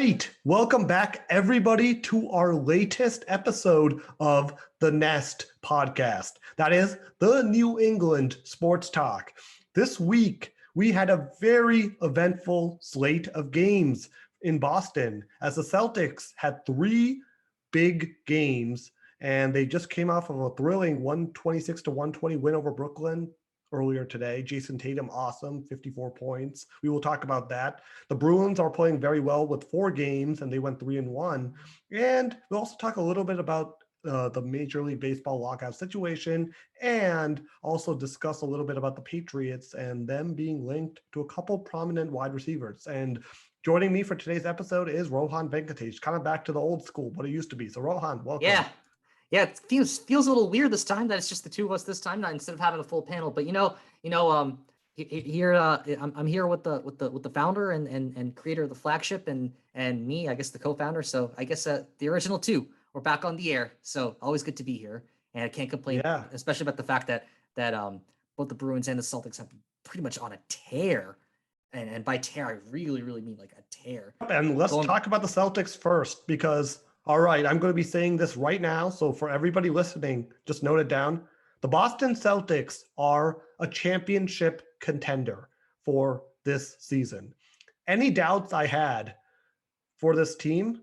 right. Welcome back, everybody, to our latest episode of the Nest podcast. That is the New England Sports Talk. This week, we had a very eventful slate of games in Boston as the Celtics had three big games, and they just came off of a thrilling 126-120 win over Brooklyn earlier today. Jason Tatum, awesome, 54 points. We will talk about that. The Bruins are playing very well with 4 games, and they went 3-1. And we'll also talk a little bit about the Major League Baseball lockout situation, and also discuss a little bit about the Patriots and them being linked to a couple prominent wide receivers. And joining me for today's episode is Rohan Venkatesh, kind of back to the old school, what it used to be. So Rohan, welcome. Yeah, it feels a little weird this time that it's just the two of us this time, not instead of having a full panel. But here I'm here with the founder and creator of the flagship and me, I guess the co-founder. So I guess the original two. We're back on the air. So always good to be here, and I can't complain, especially about the fact that both the Bruins and the Celtics have been pretty much on a tear. And by tear, I really mean like a tear. And let's talk about the Celtics first, because all right, I'm going to be saying this right now. So for everybody listening, just note it down. The Boston Celtics are a championship contender for this season. Any doubts I had for this team,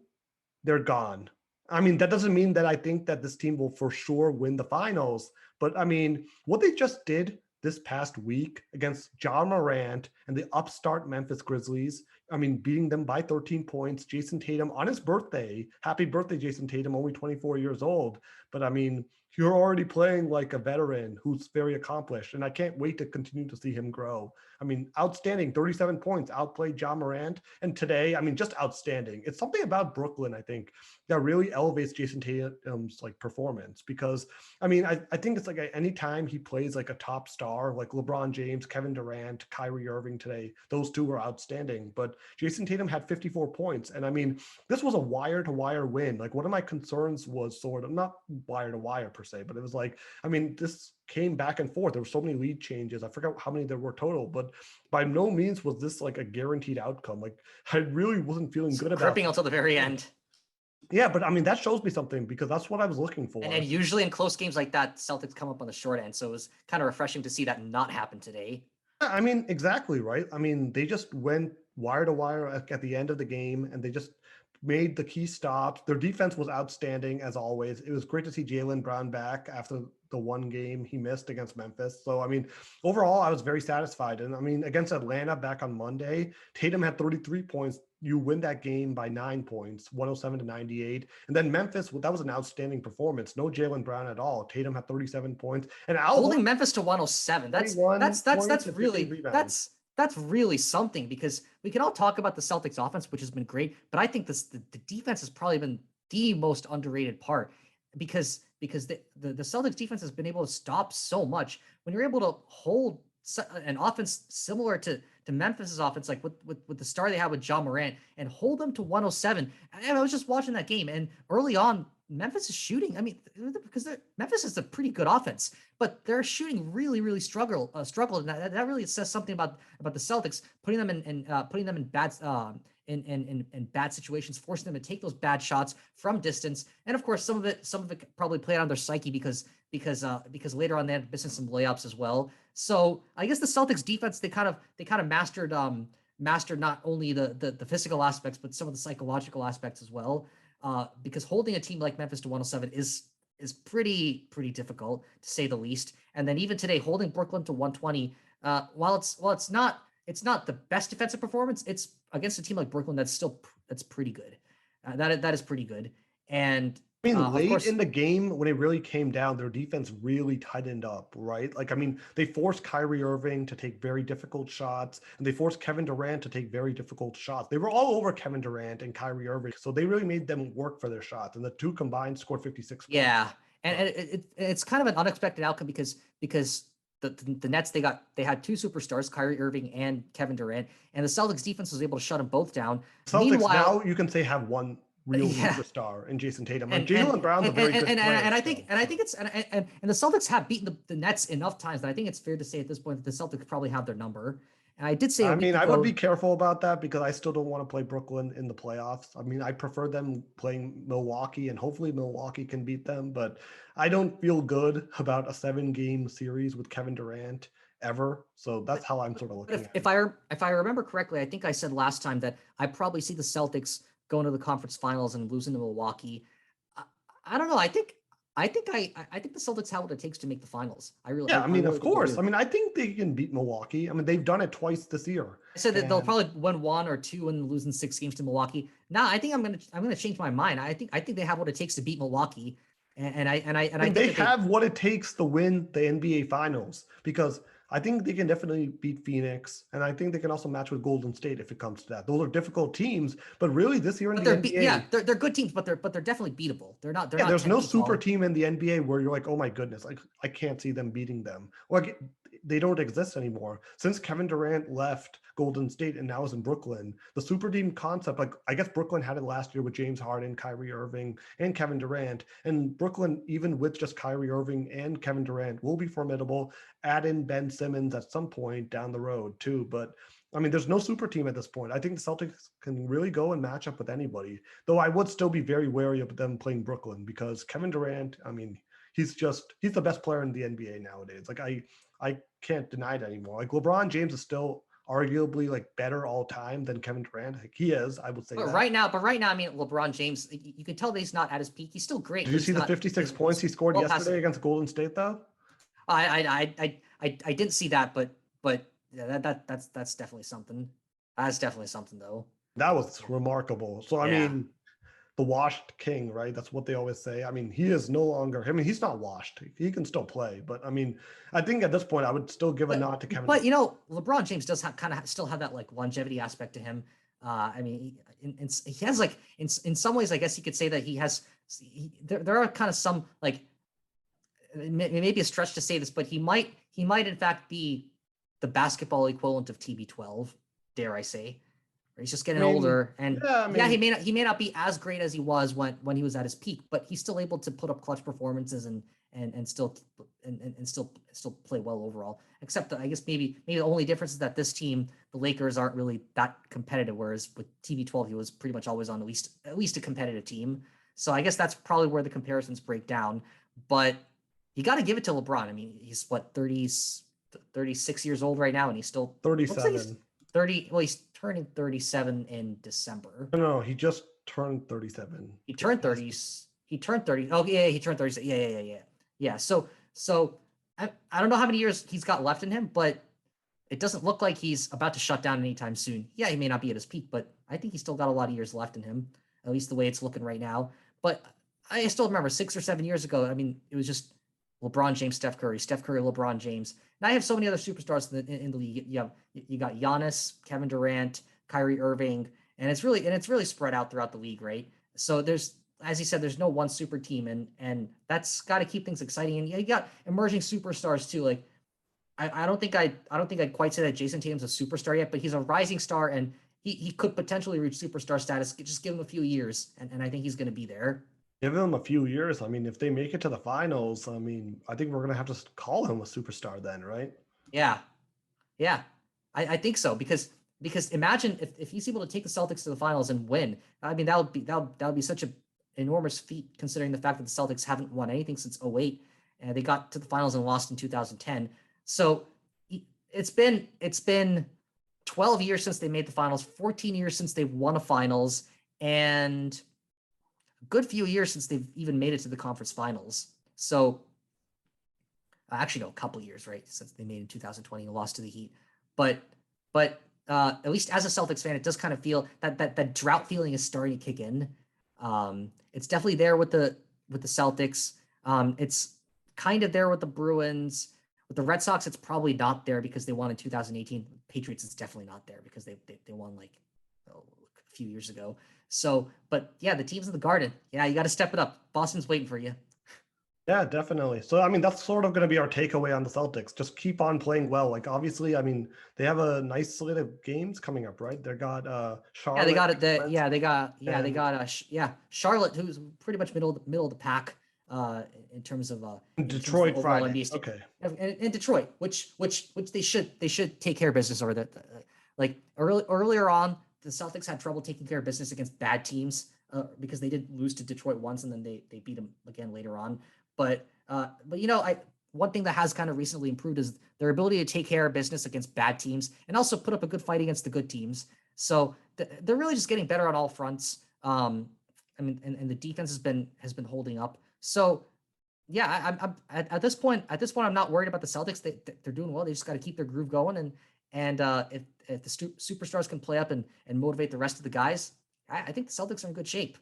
they're gone. I mean, that doesn't mean that I think that this team will for sure win the finals. But I mean, what they just did this past week against Ja Morant and the upstart Memphis Grizzlies, I mean, beating them by 13 points, Jason Tatum on his birthday. Happy birthday, Jason Tatum, only 24 years old. But I mean, you're already playing like a veteran who's very accomplished, and I can't wait to continue to see him grow. I mean, outstanding, 37 points, outplayed Ja Morant. And today, I mean, just outstanding. It's something about Brooklyn, I think, that really elevates Jason Tatum's like performance, because I mean, I think it's like any time he plays like a top star, like LeBron James, Kevin Durant, Kyrie Irving today, those two were outstanding. But Jason Tatum had 54 points. And I mean, this was a wire to wire win. Like, one of my concerns was sort of not wire to wire per se, but it was like, I mean, this came back and forth. There were so many lead changes. I forgot how many there were total, but by no means was this like a guaranteed outcome. Like, I really wasn't feeling good about it. Gripping until the very end. Yeah, but I mean, that shows me something, because that's what I was looking for. And usually in close games like that, Celtics come up on the short end. So it was kind of refreshing to see that not happen today. I mean, exactly, right? I mean, they just went wire to wire at the end of the game, and they just made the key stops. Their defense was outstanding, as always. It was great to see Jaylen Brown back after the one game he missed against Memphis. So, I mean, overall, I was very satisfied. And I mean, against Atlanta back on Monday, Tatum had 33 points. You win that game by 9 points, 107-98. And then Memphis, that was an outstanding performance. No Jaylen Brown at all. Tatum had 37 points. And holding Memphis to 107. That's really something, because we can all talk about the Celtics offense, which has been great, but I think the defense has probably been the most underrated part, because the Celtics defense has been able to stop so much. When you're able to hold an offense similar to Memphis's offense, like with the star they had with Ja Morant, and hold them to 107. And I was just watching that game, and early on, Memphis is shooting. I mean, because Memphis is a pretty good offense, but they're shooting really struggled. And that really says something about the Celtics, putting them in bad situations, forcing them to take those bad shots from distance. And of course, some of it probably played on their psyche because later on they had missing some layups as well. So I guess the Celtics defense, they kind of mastered not only the physical aspects, but some of the psychological aspects as well. Because holding a team like Memphis to 107 is pretty difficult, to say the least. And then even today, holding Brooklyn to 120, while it's not the best defensive performance, it's against a team like Brooklyn that's pretty good. That is pretty good. And I mean, late in the game, when it really came down, their defense really tightened up, right? Like, I mean, they forced Kyrie Irving to take very difficult shots, and they forced Kevin Durant to take very difficult shots. They were all over Kevin Durant and Kyrie Irving, so they really made them work for their shots, and the two combined scored 56 points. Yeah, and it's kind of an unexpected outcome, because the Nets, they had two superstars, Kyrie Irving and Kevin Durant, and the Celtics defense was able to shut them both down. Celtics, meanwhile, now you can say, have one real superstar in Jason Tatum. And Jaylen Brown's a very good player. And I think the Celtics have beaten the Nets enough times that I think it's fair to say at this point that the Celtics probably have their number. And I did say a I week mean, I ago, would be careful about that because I still don't want to play Brooklyn in the playoffs. I mean, I prefer them playing Milwaukee, and hopefully Milwaukee can beat them. But I don't feel good about a 7-game series with Kevin Durant ever. So that's how I'm sort of but looking at it. if I remember correctly, I think I said last time that I probably see the Celtics going to the conference finals and losing to Milwaukee. I, I don't know. I think the Celtics have what it takes to make the finals. Yeah, I I mean, really of think they course. do. I mean, I think they can beat Milwaukee. I mean, they've done it twice this year. I said that they'll And probably win 1 or 2 and losing 6 games to Milwaukee. Now I think I'm gonna change my mind. I think they have what it takes to beat Milwaukee, and I I mean, think they that they have what it takes to win the NBA Finals because I think they can definitely beat Phoenix, and I think they can also match with Golden State if it comes to that. Those are difficult teams, but really this year in but the NBA, they're good teams, but they're definitely beatable. They're yeah, not there's 10 no feet super tall. team in the NBA where you're like, oh my goodness, like I can't see them beating them. Like they don't exist anymore. Since Kevin Durant left Golden State and now is in Brooklyn, the super team concept, like I guess Brooklyn had it last year with James Harden, Kyrie Irving, and Kevin Durant. And Brooklyn, even with just Kyrie Irving and Kevin Durant, will be formidable. Add in Ben Simmons at some point down the road too. But I mean, there's no super team at this point. I think the Celtics can really go and match up with anybody. Though I would still be very wary of them playing Brooklyn because Kevin Durant, I mean, he's the best player in the NBA nowadays. Like I can't deny it anymore. Like LeBron James is still arguably like better all time than Kevin Durant. Like he is, I would say But that. right now, I mean, LeBron James, you can tell that he's not at his peak. He's still great, Did but you see the 56 points he scored well past yesterday it. against Golden State though? I didn't see that, but yeah, that's definitely something. That's definitely something though. That was remarkable. So I Yeah. mean, the washed king, right? That's what they always say. I mean, he is no longer. I mean, he's not washed. He can still play, but I mean, I think at this point, I would still give a nod to Kevin. But you know, LeBron James does kind of still have that like longevity aspect to him. I mean, he has like in some ways, I guess you could say that he has. There are kind of some like maybe a stretch to say this, but he might in fact be the basketball equivalent of TB12. Dare I say? He's just getting older, and yeah, I mean, he may not be as great as he was when he was at his peak, but he's still able to put up clutch performances and still play well overall. Except I guess maybe the only difference is that this team, the Lakers, aren't really that competitive, whereas with TB12 he was pretty much always on at least a competitive team. So I guess that's probably where the comparisons break down. But you got to give it to LeBron. I mean, he's what 36 years old right now, and he's still 37. Looks like 30. Well, he's turning 37 in December. No, he just turned 37. He turned 30. He turned 30. Oh yeah, he turned 30. Yeah. So I don't know how many years he's got left in him, but it doesn't look like he's about to shut down anytime soon. Yeah, he may not be at his peak, but I think he's still got a lot of years left in him, at least the way it's looking right now. But I still remember 6 or 7 years ago. I mean, it was just LeBron James, Steph Curry, LeBron James. And I have so many other superstars in the league. You got Giannis, Kevin Durant, Kyrie Irving, and it's really spread out throughout the league, right? So there's, as you said, there's no one super team, and that's got to keep things exciting. And you got emerging superstars too. Like I don't think I'd quite say that Jason Tatum's a superstar yet, but he's a rising star, and he could potentially reach superstar status. Just give him a few years, and I think he's going to be there. Give him a few years. I mean, if they make it to the finals, I mean, I think we're gonna have to call him a superstar then, right? Yeah, yeah, I think so because imagine if he's able to take the Celtics to the finals and win. I mean, that would be such an enormous feat considering the fact that the Celtics haven't won anything since '08, and they got to the finals and lost in 2010. So it's been 12 years since they made the finals, 14 years since they won a finals, and a good few years since they've even made it to the conference finals. So actually, no, a couple years, right? Since they made it in 2020 and lost to the Heat. But at least as a Celtics fan, it does kind of feel that drought feeling is starting to kick in. It's definitely there with the Celtics. It's kind of there with the Bruins. With the Red Sox, it's probably not there because they won in 2018. Patriots, it's definitely not there because they won like a few years ago. So, but yeah, the teams in the Garden, yeah, you got to step it up. Boston's waiting for you. Yeah, definitely. So, I mean, that's sort of going to be our takeaway on the Celtics. Just keep on playing well. Like, obviously, I mean, they have a nice slate of games coming up, right? They got Charlotte. Yeah, they got it. They got Charlotte, who's pretty much middle of the pack. in terms of Detroit overall Friday. NBA Okay. in Detroit, which they should take care of business, or that like earlier on the Celtics had trouble taking care of business against bad teams because they did lose to Detroit once and then they beat them again later on. But one thing that has kind of recently improved is their ability to take care of business against bad teams and also put up a good fight against the good teams. So they're really just getting better on all fronts. And the defense has been holding up. So yeah, I'm at this point I'm not worried about the Celtics. They're doing well. They just got to keep their groove going, and if the superstars can play up and motivate the rest of the guys, I think the Celtics are in good shape.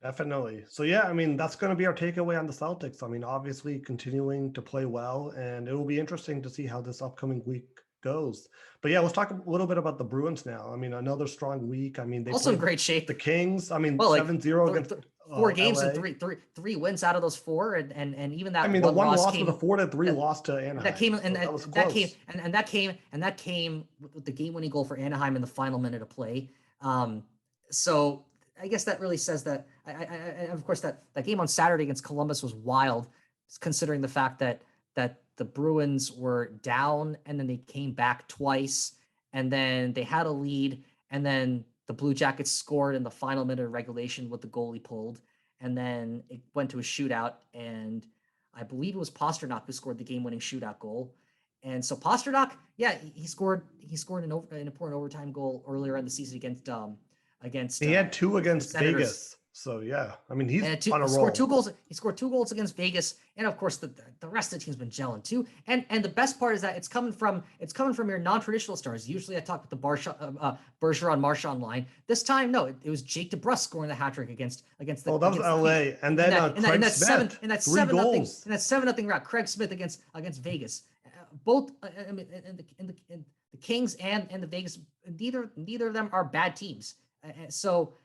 Definitely. So yeah, I mean, that's going to be our takeaway on the Celtics. I mean, obviously continuing to play well, and it will be interesting to see how this upcoming week goes. But yeah, let's talk a little bit about the Bruins now. I mean, another strong week. I mean, they also in played great shape. The Kings. I mean, well, 7-0 against 4 games LA. and three wins out of those 4, and even that. I mean, the one loss came, was a 4-3 loss to Anaheim. That came and that was that close. that came with the game-winning goal for Anaheim in the final minute of play. So I guess that really says that. Of course, that game on Saturday against Columbus was wild, considering the fact that the Bruins were down and then they came back twice, and then they had a lead, and then the Blue Jackets scored in the final minute of regulation with the goalie pulled, and then it went to a shootout, and I believe it was Pastrnak who scored the game-winning shootout goal. And so Pastrnak, yeah, he scored an important overtime goal earlier in the season against he had 2 against Senators. Vegas. So yeah, I mean, he's on a roll. He scored 2 goals against Vegas, and of course the rest of the team's been gelling too. And the best part is that it's coming from your non-traditional stars. Usually I talk with the Bergeron Marchand line. This time, no, it was Jake DeBrusk scoring the hat trick against the. Oh, that was LA, and then Craig Smith, 3 goals. And that 7-0 route, Craig Smith against Vegas. Both in the Kings and the Vegas, neither of them are bad teams. So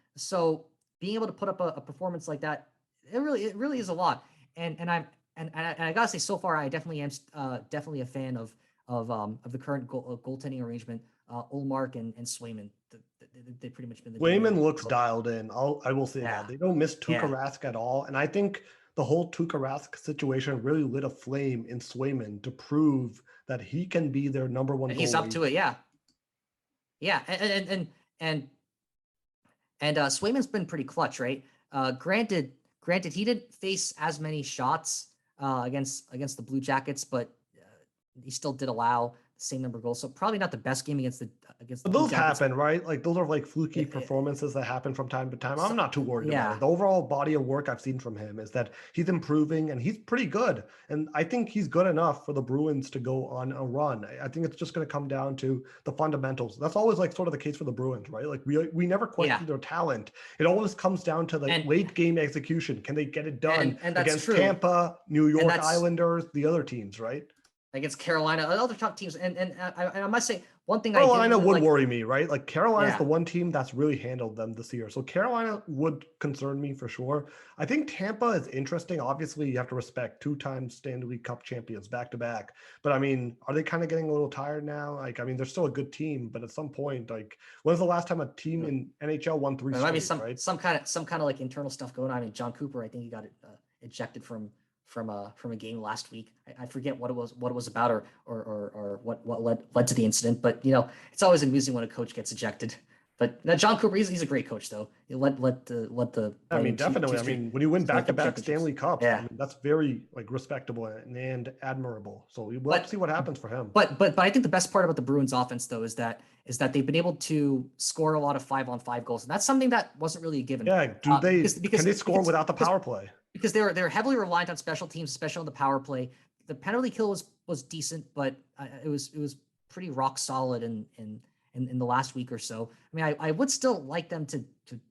being able to put up a performance like that, it really is a lot. And I gotta say, so far I definitely am definitely a fan of the current goaltending arrangement. Ullmark and Swayman, they pretty much been the. Swayman looks dialed in. I will say Yeah. that they don't miss Tuukka Rask at all, and I think the whole Tuukka Rask situation really lit a flame in Swayman to prove that he can be their number one. He's up to it, yeah. And Swayman's been pretty clutch, right? Granted, he didn't face as many shots against the Blue Jackets, but he still did allow the same number of goals. So probably not the best game against the. But those happen, right? Like those are like fluky performances that happen from time to time. I'm not too worried about it. The overall body of work I've seen from him is that he's improving and he's pretty good. And I think he's good enough for the Bruins to go on a run. I think it's just going to come down to the fundamentals. That's always like sort of the case for the Bruins, right? Like we never question their talent. It always comes down to the late game execution. Can they get it done against Tampa, New York Islanders, the other teams, right? Against Carolina, other top teams, and I must say one thing. Carolina would worry me, right? Like Carolina's the one team that's really handled them this year, so Carolina would concern me for sure. I think Tampa is interesting. Obviously, you have to respect 2-time Stanley Cup champions back to back. But I mean, are they kind of getting a little tired now? Like, I mean, they're still a good team, but at some point, like, when's the last time a team in NHL won 3 straight? There might be some kind of like internal stuff going on. I mean, John Cooper, I think he got ejected from a game last week. I forget what it was about or what led to the incident, but it's always amusing when a coach gets ejected. But now John Cooper, he's a great coach though. He let the. I mean, definitely. I mean, when you win back-to-back Stanley Cups, I mean, that's very like respectable and admirable. So we'll have to see what happens for him. But I think the best part about the Bruins offense though is that they've been able to score a lot of 5-on-5 goals, and that's something that wasn't really a given. Yeah, can they score without the power play? Because they're heavily reliant on special teams, especially on the power play. The penalty kill was decent, but it was pretty rock solid in the last week or so. I mean, I would still like them to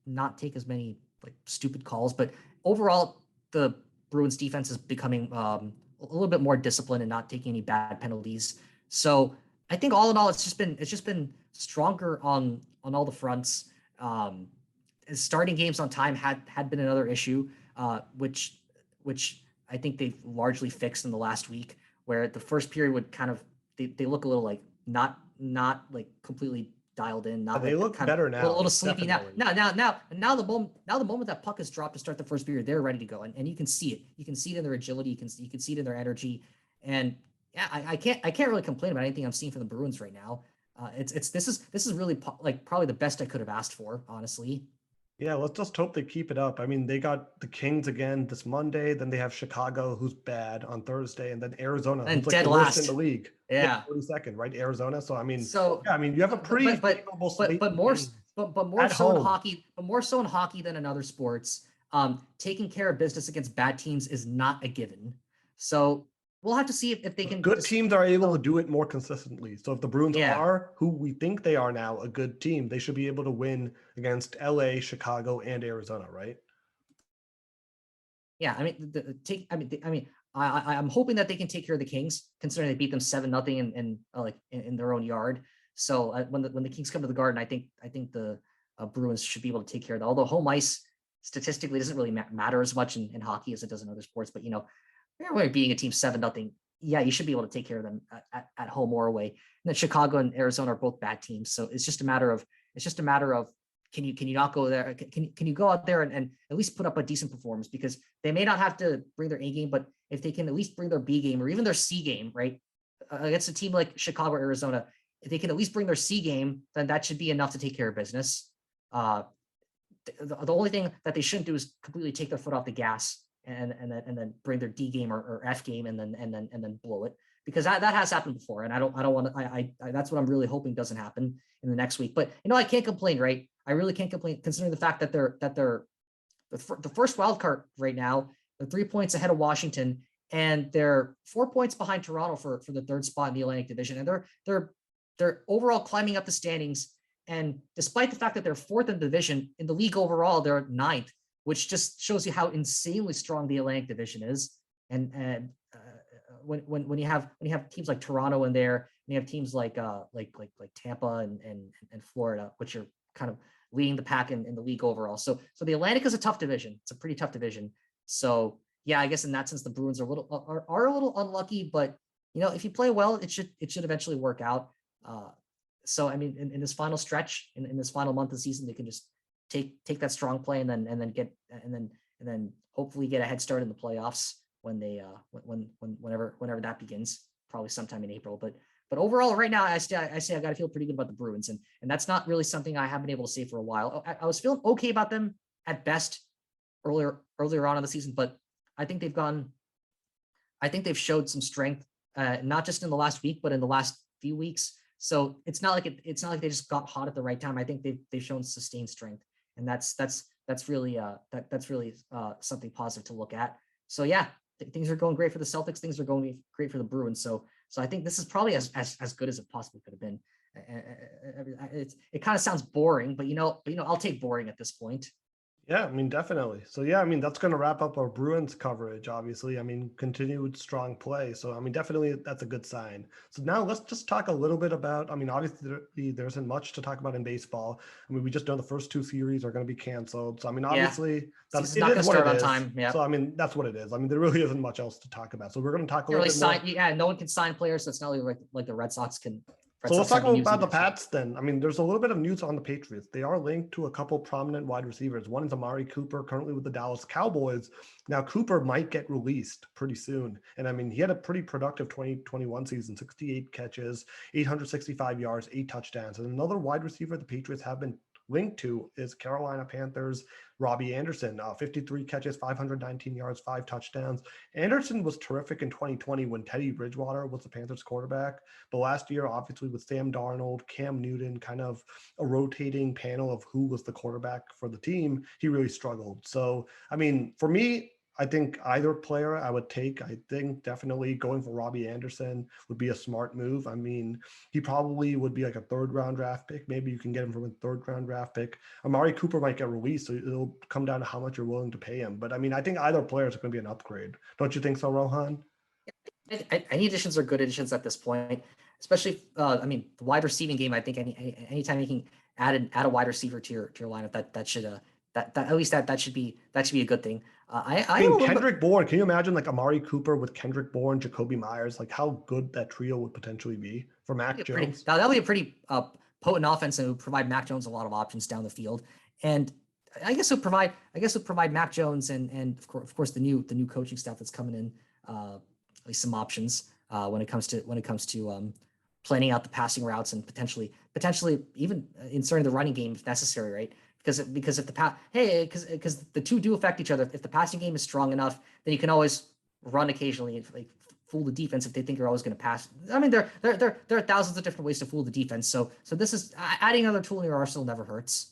not take as many like stupid calls, but overall the Bruins defense is becoming a little bit more disciplined and not taking any bad penalties. So I think all in all, it's just been stronger on all the fronts. Starting games on time had been another issue. Which I think they've largely fixed in the last week, where the first period would kind of they look a little like not like completely dialed in. Not They like look kind better of now. a little sleepy definitely. now. The moment that puck is dropped to start the first period, they're ready to go, and you can see it. You can see it in their agility. You can see it in their energy, and yeah, I can't really complain about anything I'm seeing from the Bruins right now. This is really like probably the best I could have asked for, honestly. Yeah, let's just hope they keep it up. I mean, they got the Kings again this Monday. Then they have Chicago, who's bad, on Thursday, and then Arizona, And who's like dead the worst in the last. league. Yeah, Yeah. 42nd, right? Arizona. So I mean, So, yeah, I mean, you have a pretty favorable slate but of more games but more at so in home. hockey, than in other sports. Taking care of business against bad teams is not a given. So we'll have to see if they can. Good teams are able to do it more consistently. So if the Bruins Yeah, are who we think they are now, a good team, they should be able to win against LA, Chicago, and Arizona, right? yeah. I mean, I'm hoping that they can take care of the Kings, considering they beat them 7-0 in their own yard. So when the Kings come to the Garden, I think the Bruins should be able to take care of that. Although home ice statistically doesn't really matter as much in hockey as it does in other sports, but when being a team 7-0, yeah, you should be able to take care of them at home or away. And then Chicago and Arizona are both bad teams, so it's just a matter of can you not go there? Can you go out there and at least put up a decent performance, because they may not have to bring their A game, but if they can at least bring their B game or even their C game, right, against a team like Chicago or Arizona, if they can at least bring their C game, then that should be enough to take care of business. The only thing that they shouldn't do is completely take their foot off the gas and then bring their D game or F game and then blow it, because that has happened before, and I don't want to. I that's what I'm really hoping doesn't happen in the next week. But I can't complain, right? I really can't complain, considering the fact that they're the first wild card right now. They're 3 points ahead of Washington, and they're 4 points behind Toronto for the third spot in the Atlantic Division, and they're overall climbing up the standings. And despite the fact that they're fourth in the division, in the league overall, they're ninth, which just shows you how insanely strong the Atlantic Division is. And when you have teams like Toronto in there, and you have teams like Tampa and Florida, which are kind of leading the pack in the league overall. So the Atlantic is a tough division. It's a pretty tough division. So yeah, I guess in that sense, the Bruins are a little unlucky, but if you play well, it should eventually work out. So I mean, in this final stretch, in this final month of the season, they can just take that strong play and then hopefully get a head start in the playoffs when they whenever that begins, probably sometime in April. But overall, right now, I say I got to feel pretty good about the Bruins, and that's not really something I haven't been able to say for a while. I was feeling okay about them at best earlier on in the season, but I think they've showed some strength, not just in the last week, but in the last few weeks. So it's not like they just got hot at the right time. I think they've shown sustained strength, and that's really something positive to look at. So yeah, things are going great for the Celtics. Things are going great for the Bruins. So I think this is probably as good as it possibly could have been. It kind of sounds boring, but I'll take boring at this point. Yeah, I mean, definitely. So, yeah, I mean, that's going to wrap up our Bruins coverage, obviously. I mean, continued strong play. So, I mean, definitely that's a good sign. So now let's just talk a little bit about, I mean, obviously there isn't much to talk about in baseball. I mean, we just know the first two series are going to be canceled. So, I mean, obviously Season's it not going to is what start it on is. time. Yeah. So, I mean, that's what it is. I mean, there really isn't much else to talk about. So we're going to talk a Can't little really bit more. sign. Yeah, no one can sign players. So it's not really like the Red Sox can. So let's talk about the So. Pats then. I mean, there's a little bit of news on the Patriots. They are linked to a couple prominent wide receivers. One is Amari Cooper, currently with the Dallas Cowboys. Now, Cooper might get released pretty soon. And I mean, he had a pretty productive 2021 season, 68 catches, 865 yards, 8 touchdowns. And another wide receiver the Patriots have been linked to is Carolina Panthers' Robbie Anderson, 53 catches, 519 yards, 5 touchdowns. Anderson was terrific in 2020 when Teddy Bridgewater was the Panthers quarterback. But last year, obviously, with Sam Darnold, Cam Newton, kind of a rotating panel of who was the quarterback for the team, he really struggled. So, I mean, for me, I think either player I would take. I think definitely going for Robbie Anderson would be a smart move. I mean, he probably would be like a 3rd-round draft pick. Maybe you can get him from a 3rd-round draft pick. Amari Cooper might get released, so it'll come down to how much you're willing to pay him. But I mean, I think either player is going to be an upgrade. Don't you think so, Rohan? Any additions are good additions at this point, especially. I mean, the wide receiving game. I think anytime you can add a wide receiver to your lineup, that should at least that should be a good thing. I mean, Kendrick Bourne. Can you imagine like Amari Cooper with Kendrick Bourne, Jacoby Myers? Like how good that trio would potentially be for Mac Jones. That would be a pretty potent offense and it would provide Mac Jones a lot of options down the field. And I guess it'll provide Mac Jones and of course the new coaching staff that's coming in at least some options when it comes to planning out the passing routes and potentially even inserting the running game if necessary, right? Because if because the two do affect each other. If the passing game is strong enough, then you can always run occasionally and like fool the defense if they think you're always going to pass. I mean, there are thousands of different ways to fool the defense. So this is adding another tool in your arsenal never hurts.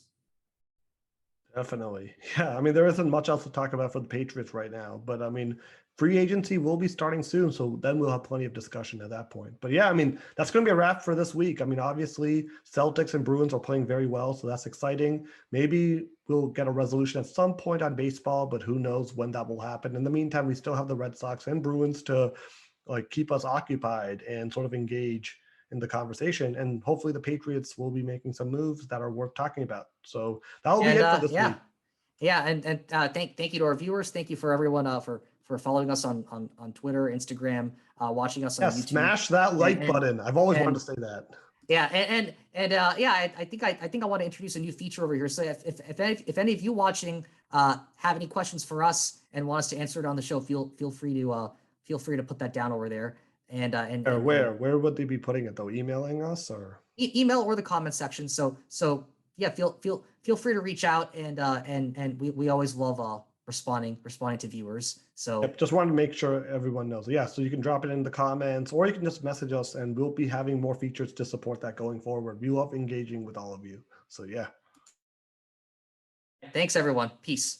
Definitely. Yeah. I mean, there isn't much else to talk about for the Patriots right now, but I mean, free agency will be starting soon. So then we'll have plenty of discussion at that point. But yeah, I mean, that's going to be a wrap for this week. I mean, obviously, Celtics and Bruins are playing very well. So that's exciting. Maybe we'll get a resolution at some point on baseball, but who knows when that will happen. In the meantime, we still have the Red Sox and Bruins to like keep us occupied and sort of engage in the conversation, and hopefully the Patriots will be making some moves that are worth talking about. So that will be it for this week. Yeah, and thank you to our viewers. Thank you for everyone for following us on Twitter, Instagram, watching us on YouTube. Smash that like button. I've always wanted to say that. Yeah, I think I want to introduce a new feature over here. So if any of you watching have any questions for us and want us to answer it on the show, feel free to put that down over there. And where would they be putting it though? Emailing us or email or the comment section. So yeah, feel free to reach out and we always love responding to viewers. So just wanted to make sure everyone knows. Yeah, so you can drop it in the comments or you can just message us and we'll be having more features to support that going forward. We love engaging with all of you. So yeah. Thanks everyone. Peace.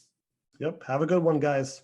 Yep. Have a good one, guys.